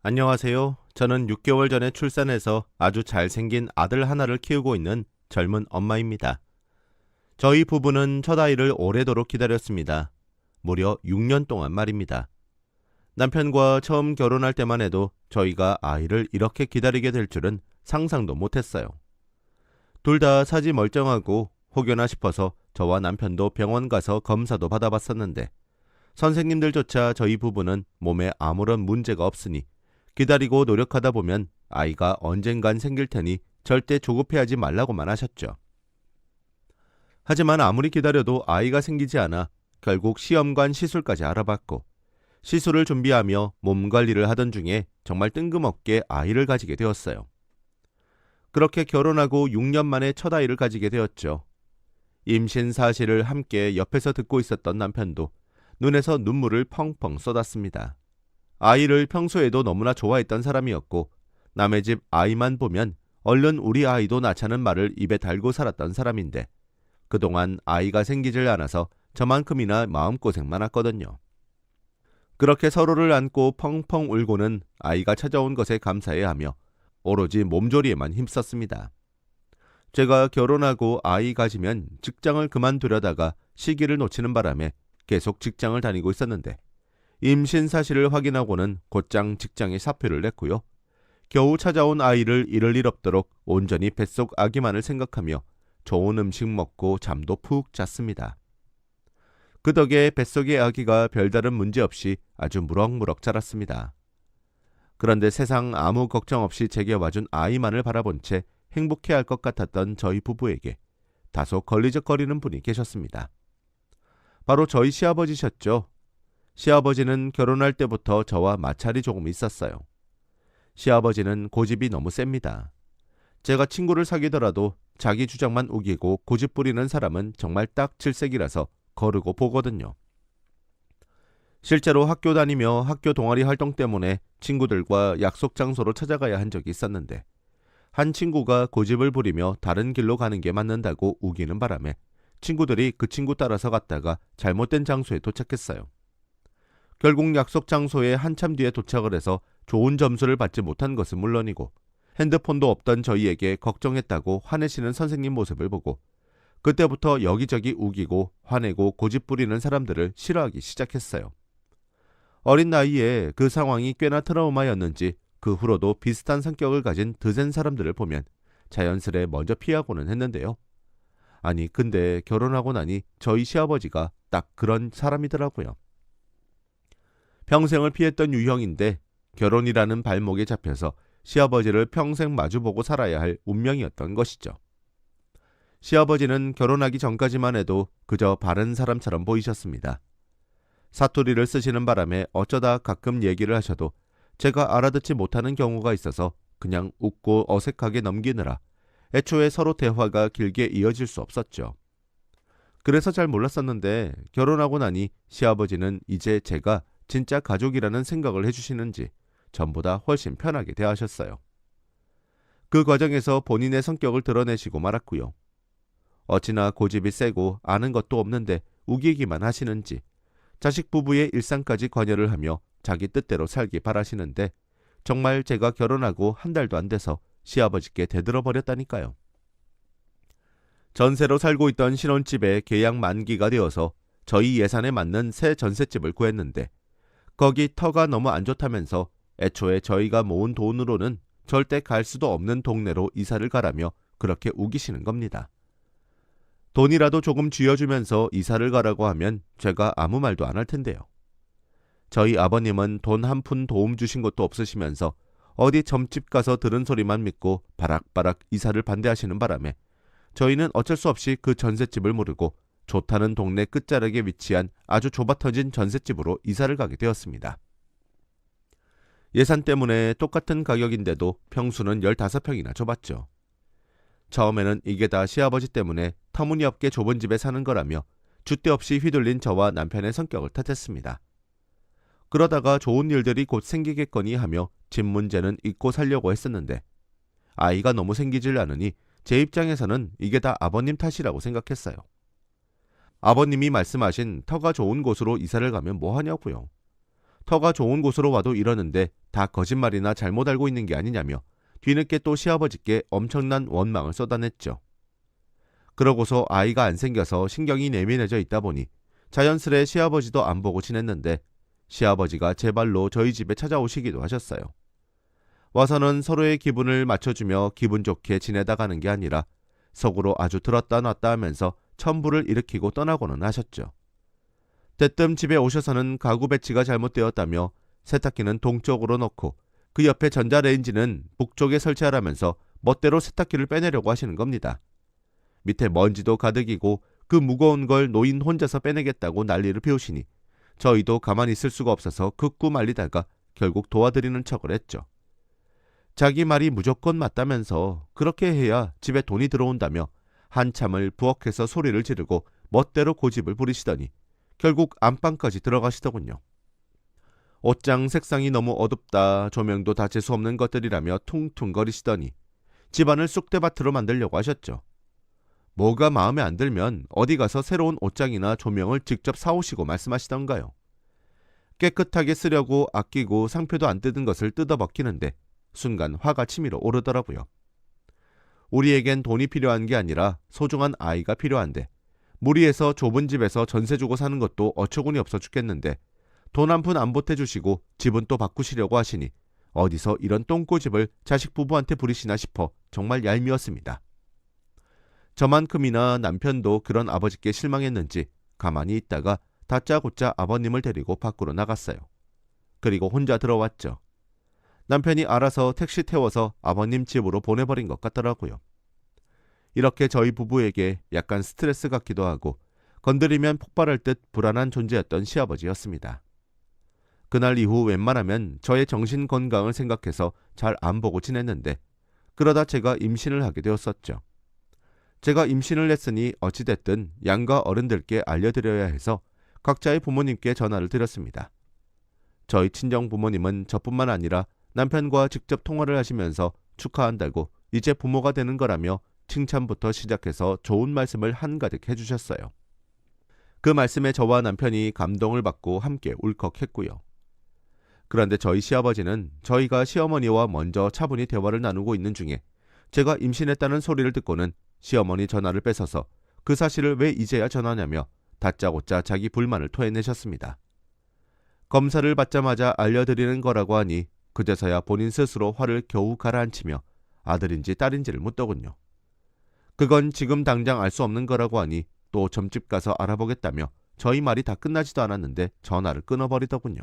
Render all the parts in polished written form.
안녕하세요. 저는 6개월 전에 출산해서 아주 잘생긴 아들 하나를 키우고 있는 젊은 엄마입니다. 저희 부부는 첫 아이를 오래도록 기다렸습니다. 무려 6년 동안 말입니다. 남편과 처음 결혼할 때만 해도 저희가 아이를 이렇게 기다리게 될 줄은 상상도 못했어요. 둘 다 사지 멀쩡하고 혹여나 싶어서 저와 남편도 병원 가서 검사도 받아봤었는데 선생님들조차 저희 부부는 몸에 아무런 문제가 없으니 기다리고 노력하다 보면 아이가 언젠간 생길 테니 절대 조급해하지 말라고만 하셨죠. 하지만 아무리 기다려도 아이가 생기지 않아 결국 시험관 시술까지 알아봤고 시술을 준비하며 몸 관리를 하던 중에 정말 뜬금없게 아이를 가지게 되었어요. 그렇게 결혼하고 6년 만에 첫 아이를 가지게 되었죠. 임신 사실을 함께 옆에서 듣고 있었던 남편도 눈에서 눈물을 펑펑 쏟았습니다. 아이를 평소에도 너무나 좋아했던 사람이었고 남의 집 아이만 보면 얼른 우리 아이도 낳자는 말을 입에 달고 살았던 사람인데 그동안 아이가 생기질 않아서 저만큼이나 마음고생 많았거든요. 그렇게 서로를 안고 펑펑 울고는 아이가 찾아온 것에 감사해야 하며 오로지 몸조리에만 힘썼습니다. 제가 결혼하고 아이 가지면 직장을 그만두려다가 시기를 놓치는 바람에 계속 직장을 다니고 있었는데 임신 사실을 확인하고는 곧장 직장에 사표를 냈고요. 겨우 찾아온 아이를 잃을 일 없도록 온전히 뱃속 아기만을 생각하며 좋은 음식 먹고 잠도 푹 잤습니다. 그 덕에 뱃속의 아기가 별다른 문제 없이 아주 무럭무럭 자랐습니다. 그런데 세상 아무 걱정 없이 제게 와준 아이만을 바라본 채 행복해할 것 같았던 저희 부부에게 다소 걸리적거리는 분이 계셨습니다. 바로 저희 시아버지셨죠. 시아버지는 결혼할 때부터 저와 마찰이 조금 있었어요. 시아버지는 고집이 너무 셉니다. 제가 친구를 사귀더라도 자기 주장만 우기고 고집 부리는 사람은 정말 딱 질색이라서 거르고 보거든요. 실제로 학교 다니며 학교 동아리 활동 때문에 친구들과 약속 장소로 찾아가야 한 적이 있었는데 한 친구가 고집을 부리며 다른 길로 가는 게 맞는다고 우기는 바람에 친구들이 그 친구 따라서 갔다가 잘못된 장소에 도착했어요. 결국 약속 장소에 한참 뒤에 도착을 해서 좋은 점수를 받지 못한 것은 물론이고 핸드폰도 없던 저희에게 걱정했다고 화내시는 선생님 모습을 보고 그때부터 여기저기 우기고 화내고 고집 부리는 사람들을 싫어하기 시작했어요. 어린 나이에 그 상황이 꽤나 트라우마였는지 그 후로도 비슷한 성격을 가진 드센 사람들을 보면 자연스레 먼저 피하고는 했는데요. 아니 근데 결혼하고 나니 저희 시아버지가 딱 그런 사람이더라고요. 평생을 피했던 유형인데 결혼이라는 발목에 잡혀서 시아버지를 평생 마주보고 살아야 할 운명이었던 것이죠. 시아버지는 결혼하기 전까지만 해도 그저 바른 사람처럼 보이셨습니다. 사투리를 쓰시는 바람에 어쩌다 가끔 얘기를 하셔도 제가 알아듣지 못하는 경우가 있어서 그냥 웃고 어색하게 넘기느라 애초에 서로 대화가 길게 이어질 수 없었죠. 그래서 잘 몰랐었는데 결혼하고 나니 시아버지는 이제 제가 진짜 가족이라는 생각을 해주시는지 전보다 훨씬 편하게 대하셨어요. 그 과정에서 본인의 성격을 드러내시고 말았고요. 어찌나 고집이 세고 아는 것도 없는데 우기기만 하시는지 자식 부부의 일상까지 관여를 하며 자기 뜻대로 살기 바라시는데 정말 제가 결혼하고 한 달도 안 돼서 시아버지께 대들어버렸다니까요. 전세로 살고 있던 신혼집에 계약 만기가 되어서 저희 예산에 맞는 새 전셋집을 구했는데 거기 터가 너무 안 좋다면서 애초에 저희가 모은 돈으로는 절대 갈 수도 없는 동네로 이사를 가라며 그렇게 우기시는 겁니다. 돈이라도 조금 쥐어주면서 이사를 가라고 하면 제가 아무 말도 안 할 텐데요. 저희 아버님은 돈 한 푼 도움 주신 것도 없으시면서 어디 점집 가서 들은 소리만 믿고 바락바락 이사를 반대하시는 바람에 저희는 어쩔 수 없이 그 전셋집을 모르고 좋다는 동네 끝자락에 위치한 아주 좁아터진 전셋집으로 이사를 가게 되었습니다. 예산 때문에 똑같은 가격인데도 평수는 15평이나 좁았죠. 처음에는 이게 다 시아버지 때문에 터무니없게 좁은 집에 사는 거라며 줏대 없이 휘둘린 저와 남편의 성격을 탓했습니다. 그러다가 좋은 일들이 곧 생기겠거니 하며 집 문제는 잊고 살려고 했었는데 아이가 너무 생기질 않으니 제 입장에서는 이게 다 아버님 탓이라고 생각했어요. 아버님이 말씀하신 터가 좋은 곳으로 이사를 가면 뭐 하냐고요. 터가 좋은 곳으로 와도 이러는데 다 거짓말이나 잘못 알고 있는 게 아니냐며 뒤늦게 또 시아버지께 엄청난 원망을 쏟아냈죠. 그러고서 아이가 안 생겨서 신경이 예민해져 있다 보니 자연스레 시아버지도 안 보고 지냈는데 시아버지가 제 발로 저희 집에 찾아오시기도 하셨어요. 와서는 서로의 기분을 맞춰주며 기분 좋게 지내다 가는 게 아니라 속으로 아주 들었다 놨다 하면서 천부를 일으키고 떠나고는 하셨죠. 대뜸 집에 오셔서는 가구 배치가 잘못되었다며 세탁기는 동쪽으로 놓고 그 옆에 전자레인지는 북쪽에 설치하라면서 멋대로 세탁기를 빼내려고 하시는 겁니다. 밑에 먼지도 가득이고 그 무거운 걸 노인 혼자서 빼내겠다고 난리를 피우시니 저희도 가만히 있을 수가 없어서 극구 말리다가 결국 도와드리는 척을 했죠. 자기 말이 무조건 맞다면서 그렇게 해야 집에 돈이 들어온다며 한참을 부엌에서 소리를 지르고 멋대로 고집을 부리시더니 결국 안방까지 들어가시더군요. 옷장 색상이 너무 어둡다, 조명도 다 재수없는 것들이라며 퉁퉁거리시더니 집안을 쑥대밭으로 만들려고 하셨죠. 뭐가 마음에 안 들면 어디 가서 새로운 옷장이나 조명을 직접 사오시고 말씀하시던가요. 깨끗하게 쓰려고 아끼고 상표도 안 뜯은 것을 뜯어먹히는데 순간 화가 치밀어 오르더라고요. 우리에겐 돈이 필요한 게 아니라 소중한 아이가 필요한데 무리해서 좁은 집에서 전세 주고 사는 것도 어처구니 없어 죽겠는데 돈 한 푼 안 보태주시고 집은 또 바꾸시려고 하시니 어디서 이런 똥꼬집을 자식 부부한테 부리시나 싶어 정말 얄미웠습니다. 저만큼이나 남편도 그런 아버지께 실망했는지 가만히 있다가 다짜고짜 아버님을 데리고 밖으로 나갔어요. 그리고 혼자 들어왔죠. 남편이 알아서 택시 태워서 아버님 집으로 보내버린 것 같더라고요. 이렇게 저희 부부에게 약간 스트레스 같기도 하고 건드리면 폭발할 듯 불안한 존재였던 시아버지였습니다. 그날 이후 웬만하면 저의 정신 건강을 생각해서 잘 안 보고 지냈는데 그러다 제가 임신을 하게 되었었죠. 제가 임신을 했으니 어찌됐든 양가 어른들께 알려드려야 해서 각자의 부모님께 전화를 드렸습니다. 저희 친정 부모님은 저뿐만 아니라 남편과 직접 통화를 하시면서 축하한다고 이제 부모가 되는 거라며 칭찬부터 시작해서 좋은 말씀을 한가득 해주셨어요. 그 말씀에 저와 남편이 감동을 받고 함께 울컥했고요. 그런데 저희 시아버지는 저희가 시어머니와 먼저 차분히 대화를 나누고 있는 중에 제가 임신했다는 소리를 듣고는 시어머니 전화를 뺏어서 그 사실을 왜 이제야 전하냐며 다짜고짜 자기 불만을 토해내셨습니다. 검사를 받자마자 알려드리는 거라고 하니 그제서야 본인 스스로 화를 겨우 가라앉히며 아들인지 딸인지를 묻더군요. 그건 지금 당장 알 수 없는 거라고 하니 또 점집 가서 알아보겠다며 저희 말이 다 끝나지도 않았는데 전화를 끊어버리더군요.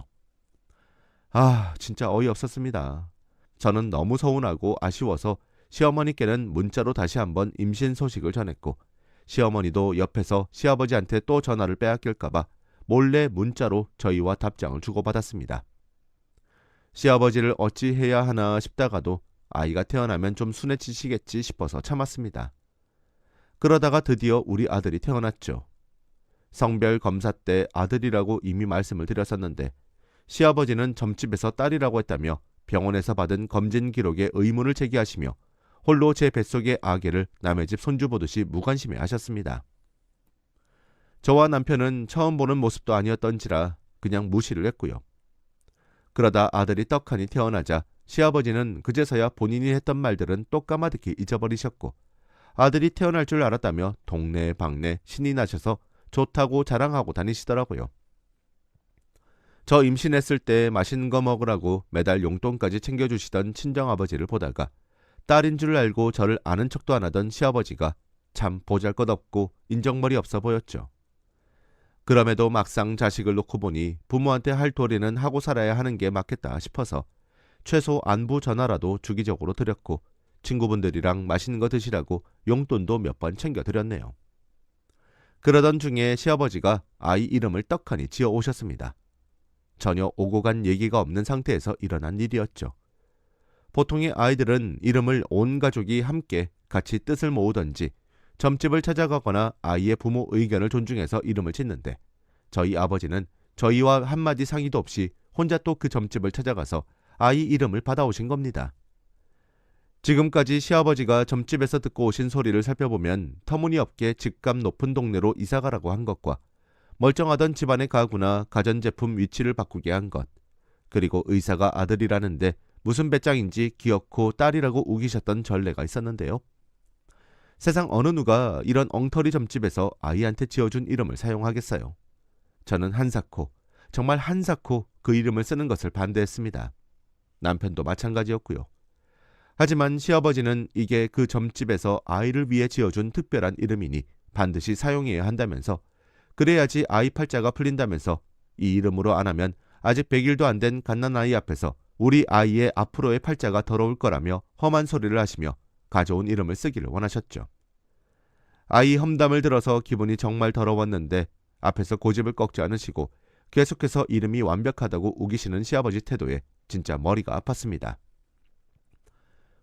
진짜 어이없었습니다. 저는 너무 서운하고 아쉬워서 시어머니께는 문자로 다시 한번 임신 소식을 전했고 시어머니도 옆에서 시아버지한테 또 전화를 빼앗길까봐 몰래 문자로 저희와 답장을 주고받았습니다. 시아버지를 어찌 해야 하나 싶다가도 아이가 태어나면 좀 순해지시겠지 싶어서 참았습니다. 그러다가 드디어 우리 아들이 태어났죠. 성별 검사 때 아들이라고 이미 말씀을 드렸었는데 시아버지는 점집에서 딸이라고 했다며 병원에서 받은 검진 기록에 의문을 제기하시며 홀로 제 뱃속의 아기를 남의 집 손주 보듯이 무관심해 하셨습니다. 저와 남편은 처음 보는 모습도 아니었던지라 그냥 무시를 했고요. 그러다 아들이 떡하니 태어나자 시아버지는 그제서야 본인이 했던 말들은 또 까마득히 잊어버리셨고 아들이 태어날 줄 알았다며 동네 방네 신이 나셔서 좋다고 자랑하고 다니시더라고요. 저 임신했을 때 맛있는 거 먹으라고 매달 용돈까지 챙겨주시던 친정아버지를 보다가 딸인 줄 알고 저를 아는 척도 안 하던 시아버지가 참 보잘것없고 인정머리 없어 보였죠. 그럼에도 막상 자식을 놓고 보니 부모한테 할 도리는 하고 살아야 하는 게 맞겠다 싶어서 최소 안부 전화라도 주기적으로 드렸고 친구분들이랑 맛있는 거 드시라고 용돈도 몇 번 챙겨드렸네요. 그러던 중에 시아버지가 아이 이름을 떡하니 지어 오셨습니다. 전혀 오고 간 얘기가 없는 상태에서 일어난 일이었죠. 보통의 아이들은 이름을 온 가족이 함께 같이 뜻을 모으던지 점집을 찾아가거나 아이의 부모 의견을 존중해서 이름을 짓는데 저희 아버지는 저희와 한마디 상의도 없이 혼자 또 그 점집을 찾아가서 아이 이름을 받아오신 겁니다. 지금까지 시아버지가 점집에서 듣고 오신 소리를 살펴보면 터무니없게 집값 높은 동네로 이사가라고 한 것과 멀쩡하던 집안의 가구나 가전제품 위치를 바꾸게 한 것, 그리고 의사가 아들이라는데 무슨 배짱인지 기어코 딸이라고 우기셨던 전례가 있었는데요. 세상 어느 누가 이런 엉터리 점집에서 아이한테 지어준 이름을 사용하겠어요. 저는 한사코, 정말 한사코 그 이름을 쓰는 것을 반대했습니다. 남편도 마찬가지였고요. 하지만 시아버지는 이게 그 점집에서 아이를 위해 지어준 특별한 이름이니 반드시 사용해야 한다면서, 그래야지 아이 팔자가 풀린다면서 이 이름으로 안 하면 아직 100일도 안 된 갓난아이 앞에서 우리 아이의 앞으로의 팔자가 더러울 거라며 험한 소리를 하시며 가져온 이름을 쓰기를 원하셨죠. 아이 험담을 들어서 기분이 정말 더러웠는데 앞에서 고집을 꺾지 않으시고 계속해서 이름이 완벽하다고 우기시는 시아버지 태도에 진짜 머리가 아팠습니다.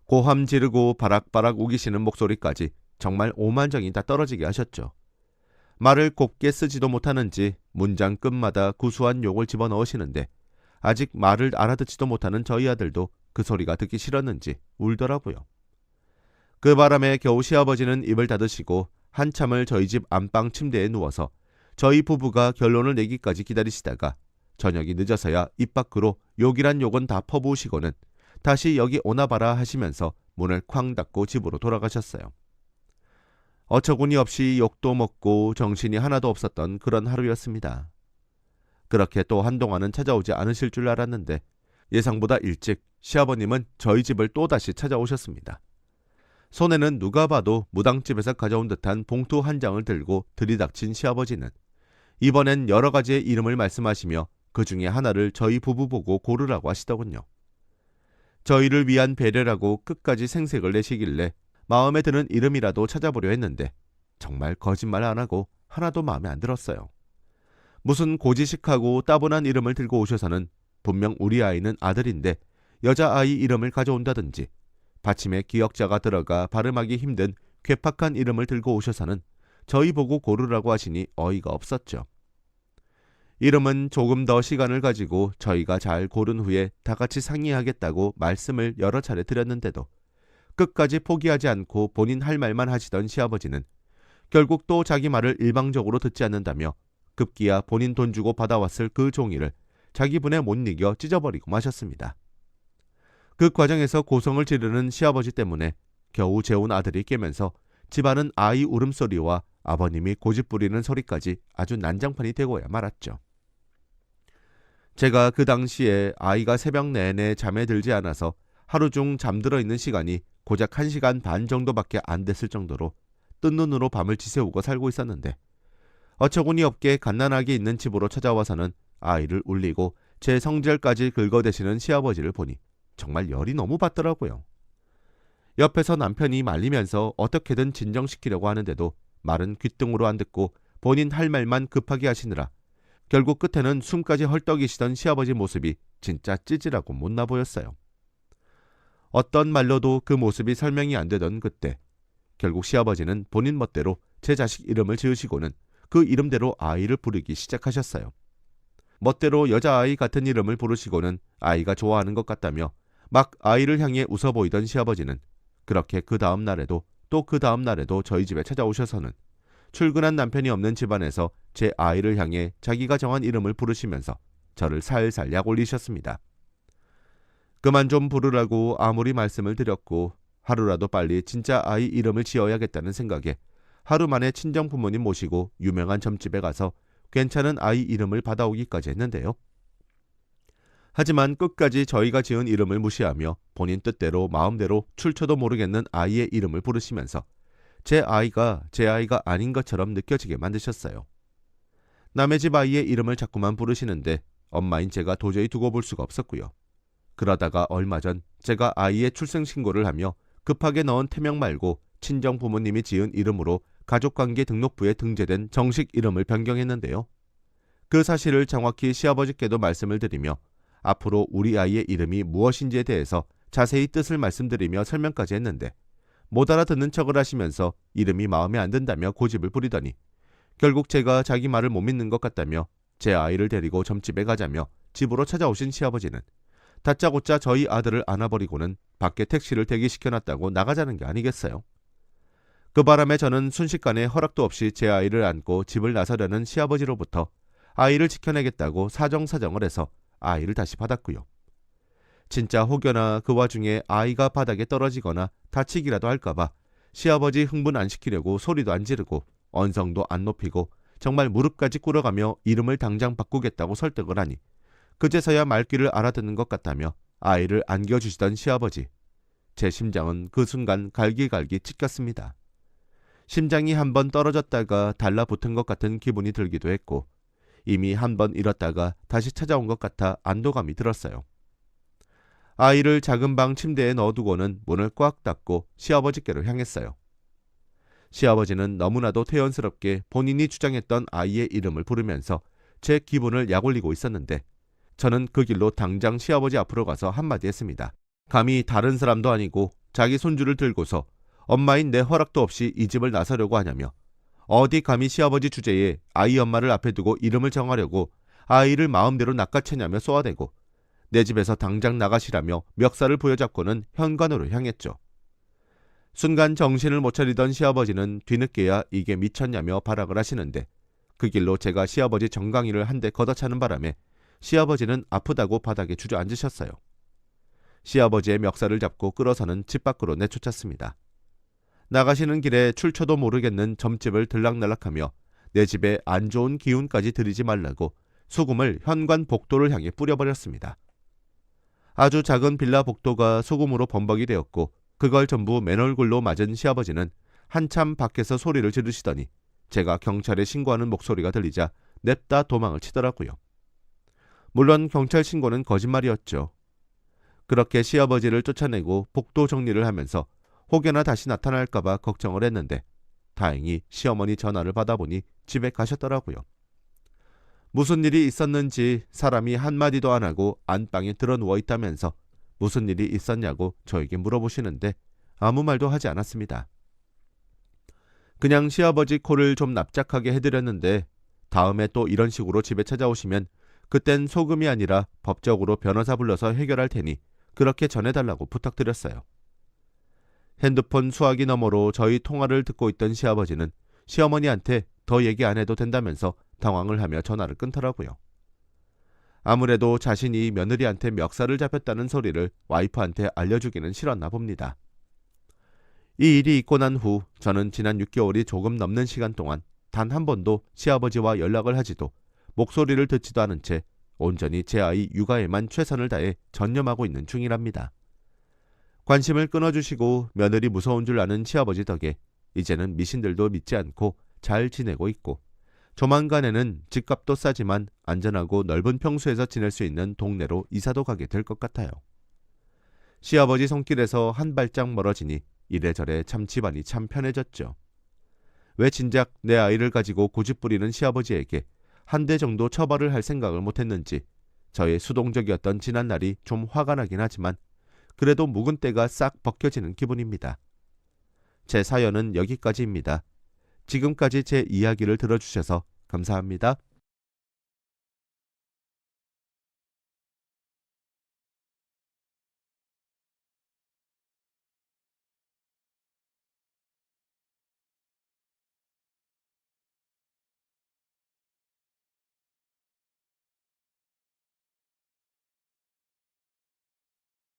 고함 지르고 바락바락 우기시는 목소리까지 정말 오만정이 다 떨어지게 하셨죠. 말을 곱게 쓰지도 못하는지 문장 끝마다 구수한 욕을 집어넣으시는데 아직 말을 알아듣지도 못하는 저희 아들도 그 소리가 듣기 싫었는지 울더라고요. 그 바람에 겨우 시아버지는 입을 닫으시고 한참을 저희 집 안방 침대에 누워서 저희 부부가 결론을 내기까지 기다리시다가 저녁이 늦어서야 입 밖으로 욕이란 욕은 다 퍼부으시고는 다시 여기 오나봐라 하시면서 문을 쾅 닫고 집으로 돌아가셨어요. 어처구니 없이 욕도 먹고 정신이 하나도 없었던 그런 하루였습니다. 그렇게 또 한동안은 찾아오지 않으실 줄 알았는데 예상보다 일찍 시아버님은 저희 집을 또다시 찾아오셨습니다. 손에는 누가 봐도 무당집에서 가져온 듯한 봉투 한 장을 들고 들이닥친 시아버지는 이번엔 여러 가지의 이름을 말씀하시며 그 중에 하나를 저희 부부 보고 고르라고 하시더군요. 저희를 위한 배려라고 끝까지 생색을 내시길래 마음에 드는 이름이라도 찾아보려 했는데 정말 거짓말 안 하고 하나도 마음에 안 들었어요. 무슨 고지식하고 따분한 이름을 들고 오셔서는 분명 우리 아이는 아들인데 여자아이 이름을 가져온다든지 받침에 기역자가 들어가 발음하기 힘든 괴팍한 이름을 들고 오셔서는 저희 보고 고르라고 하시니 어이가 없었죠. 이름은 조금 더 시간을 가지고 저희가 잘 고른 후에 다 같이 상의하겠다고 말씀을 여러 차례 드렸는데도 끝까지 포기하지 않고 본인 할 말만 하시던 시아버지는 결국 또 자기 말을 일방적으로 듣지 않는다며 급기야 본인 돈 주고 받아왔을 그 종이를 자기 분에 못 이겨 찢어버리고 마셨습니다. 그 과정에서 고성을 지르는 시아버지 때문에 겨우 재운 아들이 깨면서 집안은 아이 울음소리와 아버님이 고집 부리는 소리까지 아주 난장판이 되고야 말았죠. 제가 그 당시에 아이가 새벽 내내 잠에 들지 않아서 하루 중 잠들어 있는 시간이 고작 1시간 반 정도밖에 안 됐을 정도로 뜬 눈으로 밤을 지새우고 살고 있었는데 어처구니 없게 갓난아기 있는 집으로 찾아와서는 아이를 울리고 제 성질까지 긁어대시는 시아버지를 보니 정말 열이 너무 받더라고요. 옆에서 남편이 말리면서 어떻게든 진정시키려고 하는데도 말은 귓등으로 안 듣고 본인 할 말만 급하게 하시느라 결국 끝에는 숨까지 헐떡이시던 시아버지 모습이 진짜 찌질하고 못나 보였어요. 어떤 말로도 그 모습이 설명이 안 되던 그때 결국 시아버지는 본인 멋대로 제 자식 이름을 지으시고는 그 이름대로 아이를 부르기 시작하셨어요. 멋대로 여자아이 같은 이름을 부르시고는 아이가 좋아하는 것 같다며 막 아이를 향해 웃어 보이던 시아버지는 그렇게 그 다음 날에도 또 그 다음 날에도 저희 집에 찾아오셔서는 출근한 남편이 없는 집안에서 제 아이를 향해 자기가 정한 이름을 부르시면서 저를 살살 약올리셨습니다. 그만 좀 부르라고 아무리 말씀을 드렸고 하루라도 빨리 진짜 아이 이름을 지어야겠다는 생각에 하루 만에 친정 부모님 모시고 유명한 점집에 가서 괜찮은 아이 이름을 받아오기까지 했는데요. 하지만 끝까지 저희가 지은 이름을 무시하며 본인 뜻대로 마음대로 출처도 모르겠는 아이의 이름을 부르시면서 제 아이가 아닌 것처럼 느껴지게 만드셨어요. 남의 집 아이의 이름을 자꾸만 부르시는데 엄마인 제가 도저히 두고 볼 수가 없었고요. 그러다가 얼마 전 제가 아이의 출생신고를 하며 급하게 넣은 태명 말고 친정 부모님이 지은 이름으로 가족관계 등록부에 등재된 정식 이름을 변경했는데요. 그 사실을 정확히 시아버지께도 말씀을 드리며 앞으로 우리 아이의 이름이 무엇인지에 대해서 자세히 뜻을 말씀드리며 설명까지 했는데 못 알아듣는 척을 하시면서 이름이 마음에 안 든다며 고집을 부리더니 결국 제가 자기 말을 못 믿는 것 같다며 제 아이를 데리고 점집에 가자며 집으로 찾아오신 시아버지는 다짜고짜 저희 아들을 안아버리고는 밖에 택시를 대기시켜놨다고 나가자는 게 아니겠어요. 그 바람에 저는 순식간에 허락도 없이 제 아이를 안고 집을 나서려는 시아버지로부터 아이를 지켜내겠다고 사정사정을 해서 아이를 다시 받았고요. 진짜 혹여나 그 와중에 아이가 바닥에 떨어지거나 다치기라도 할까봐 시아버지 흥분 안 시키려고 소리도 안 지르고 언성도 안 높이고 정말 무릎까지 꿇어가며 이름을 당장 바꾸겠다고 설득을 하니 그제서야 말귀를 알아듣는 것 같다며 아이를 안겨주시던 시아버지. 제 심장은 그 순간 갈기갈기 찢겼습니다. 심장이 한번 떨어졌다가 달라붙은 것 같은 기분이 들기도 했고 이미 한번 잃었다가 다시 찾아온 것 같아 안도감이 들었어요. 아이를 작은 방 침대에 넣어두고는 문을 꽉 닫고 시아버지께로 향했어요. 시아버지는 너무나도 태연스럽게 본인이 주장했던 아이의 이름을 부르면서 제 기분을 약올리고 있었는데 저는 그 길로 당장 시아버지 앞으로 가서 한마디 했습니다. 감히 다른 사람도 아니고 자기 손주를 들고서 엄마인 내 허락도 없이 이 집을 나서려고 하냐며 어디 감히 시아버지 주제에 아이 엄마를 앞에 두고 이름을 정하려고 아이를 마음대로 낚아채냐며 쏘아대고 내 집에서 당장 나가시라며 멱살을 부여잡고는 현관으로 향했죠. 순간 정신을 못 차리던 시아버지는 뒤늦게야 이게 미쳤냐며 발악을 하시는데 그 길로 제가 시아버지 정강이를 한 대 걷어차는 바람에 시아버지는 아프다고 바닥에 주저앉으셨어요. 시아버지의 멱살을 잡고 끌어서는 집 밖으로 내쫓았습니다. 나가시는 길에 출처도 모르겠는 점집을 들락날락하며 내 집에 안 좋은 기운까지 들이지 말라고 소금을 현관 복도를 향해 뿌려버렸습니다. 아주 작은 빌라 복도가 소금으로 범벅이 되었고 그걸 전부 맨얼굴로 맞은 시아버지는 한참 밖에서 소리를 지르시더니 제가 경찰에 신고하는 목소리가 들리자 냅다 도망을 치더라고요. 물론 경찰 신고는 거짓말이었죠. 그렇게 시아버지를 쫓아내고 복도 정리를 하면서 혹여나 다시 나타날까봐 걱정을 했는데 다행히 시어머니 전화를 받아보니 집에 가셨더라고요. 무슨 일이 있었는지 사람이 한마디도 안 하고 안방에 들어 누워있다면서 무슨 일이 있었냐고 저에게 물어보시는데 아무 말도 하지 않았습니다. 그냥 시아버지 코를 좀 납작하게 해드렸는데 다음에 또 이런 식으로 집에 찾아오시면 그땐 소금이 아니라 법적으로 변호사 불러서 해결할 테니 그렇게 전해달라고 부탁드렸어요. 핸드폰 수화기 너머로 저희 통화를 듣고 있던 시아버지는 시어머니한테 더 얘기 안 해도 된다면서 당황을 하며 전화를 끊더라고요. 아무래도 자신이 며느리한테 멱살을 잡혔다는 소리를 와이프한테 알려주기는 싫었나 봅니다. 이 일이 있고 난 후 저는 지난 6개월이 조금 넘는 시간 동안 단 한 번도 시아버지와 연락을 하지도 목소리를 듣지도 않은 채 온전히 제 아이 육아에만 최선을 다해 전념하고 있는 중이랍니다. 관심을 끊어주시고 며느리 무서운 줄 아는 시아버지 덕에 이제는 미신들도 믿지 않고 잘 지내고 있고 조만간에는 집값도 싸지만 안전하고 넓은 평수에서 지낼 수 있는 동네로 이사도 가게 될 것 같아요. 시아버지 손길에서 한 발짝 멀어지니 이래저래 참 집안이 참 편해졌죠. 왜 진작 내 아이를 가지고 고집부리는 시아버지에게 한 대 정도 처벌을 할 생각을 못했는지 저의 수동적이었던 지난날이 좀 화가 나긴 하지만 그래도 묵은 때가 싹 벗겨지는 기분입니다. 제 사연은 여기까지입니다. 지금까지 제 이야기를 들어주셔서 감사합니다.